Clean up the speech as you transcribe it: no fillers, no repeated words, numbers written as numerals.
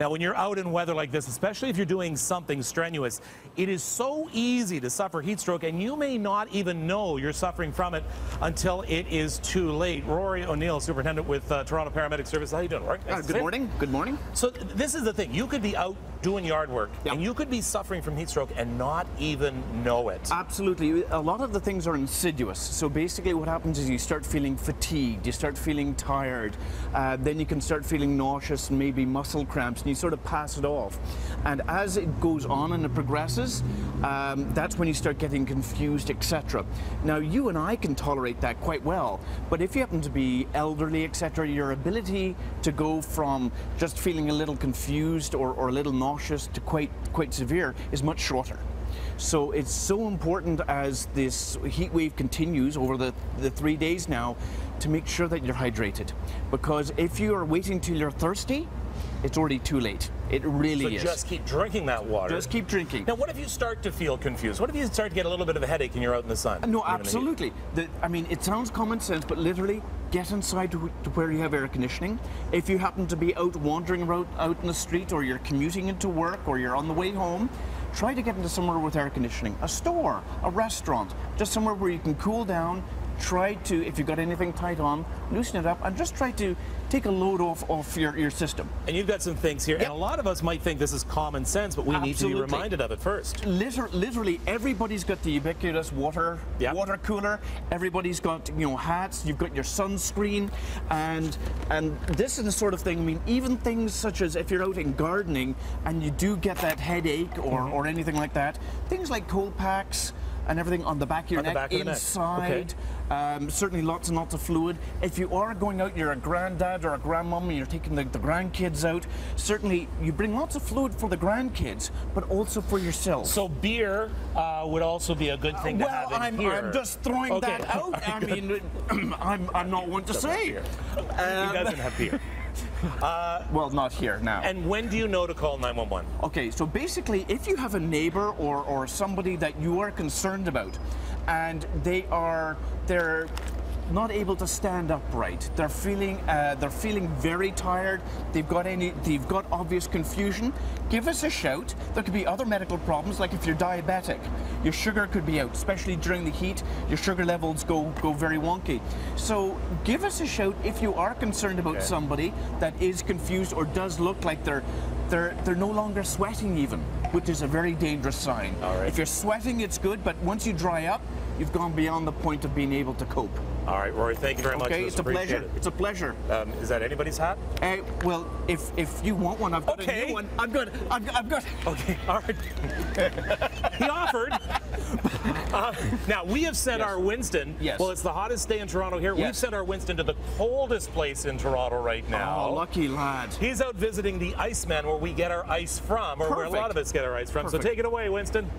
Now, when you're out in weather like this, especially if you're doing something strenuous, it is so easy to suffer heat stroke, and you may not even know you're suffering from it until it is too late. Rory O'Neill, Superintendent with Toronto Paramedic Service. How you doing, Rory? Nice Good morning. Good morning. So this is the thing. You could be out doing yard work, and you could be suffering from heat stroke and not even know it. Absolutely. A lot of the things are insidious. So basically what happens is you start feeling fatigued, you start feeling tired, then you can start feeling nauseous and maybe muscle cramps, and you sort of pass it off. And as it goes on and it progresses, that's when you start getting confused, etc. Now, you and I can tolerate that quite well, but if you happen to be elderly, etc., your ability to go from just feeling a little confused or a little nauseous to quite severe is much shorter. So it's so important as this heat wave continues over the 3 days now to make sure that you're hydrated, because if you are waiting till you're thirsty, it's already too late. It really is. So just keep drinking that water. Just keep drinking. Now, what if you start to feel confused? What if you start to get a little bit of a headache and you're out in the sun? No, absolutely. I mean, it sounds common sense, but literally, get inside to where you have air conditioning. If you happen to be out wandering out in the street, or you're commuting into work, or you're on the way home, try to get into somewhere with air conditioning. A store, a restaurant, just somewhere where you can cool down. Try to, if you've got anything tight on, loosen it up and just try to take a load off your system. And you've got some things here, and a lot of us might think this is common sense, but we need to be reminded of it first. Literally, everybody's got the ubiquitous water cooler. Everybody's got, hats. You've got your sunscreen, and this is the sort of thing. I mean, even things such as if you're out in gardening and you do get that headache or anything like that, things like cold packs and everything on the back of your neck, inside. Certainly lots and lots of fluid. If you are going out, you're a granddad or a grandmom, and you're taking the grandkids out, certainly you bring lots of fluid for the grandkids, but also for yourself. So beer would also be a good thing to have in here. I'm just throwing that out. I mean, I'm not one to say. He doesn't have beer. Well, not here now. And when do you know to call 911? Okay, so basically, if you have a neighbor or somebody that you are concerned about, and they're not able to stand upright, they're feeling very tired, they've got obvious confusion, give us a shout. There could be other medical problems, like if you're diabetic, your sugar could be out, especially during the heat. Your sugar levels go very wonky. So give us a shout if you are concerned about somebody that is confused or does look like they're no longer sweating even, which is a very dangerous sign. If you're sweating, it's good, but once you dry up, you've gone beyond the point of being able to cope. All right, Rory, thank you very much. Okay, it's a pleasure. It's a pleasure. Is that anybody's hat? Well, if you want one, I've got a new one. I've got. Okay, all right. He offered. Now, we have sent our Winston. Well, it's the hottest day in Toronto here. We've sent our Winston to the coldest place in Toronto right now. Oh, lucky lad. He's out visiting the Iceman, where we get our ice from, or where a lot of us get our ice from. So take it away, Winston.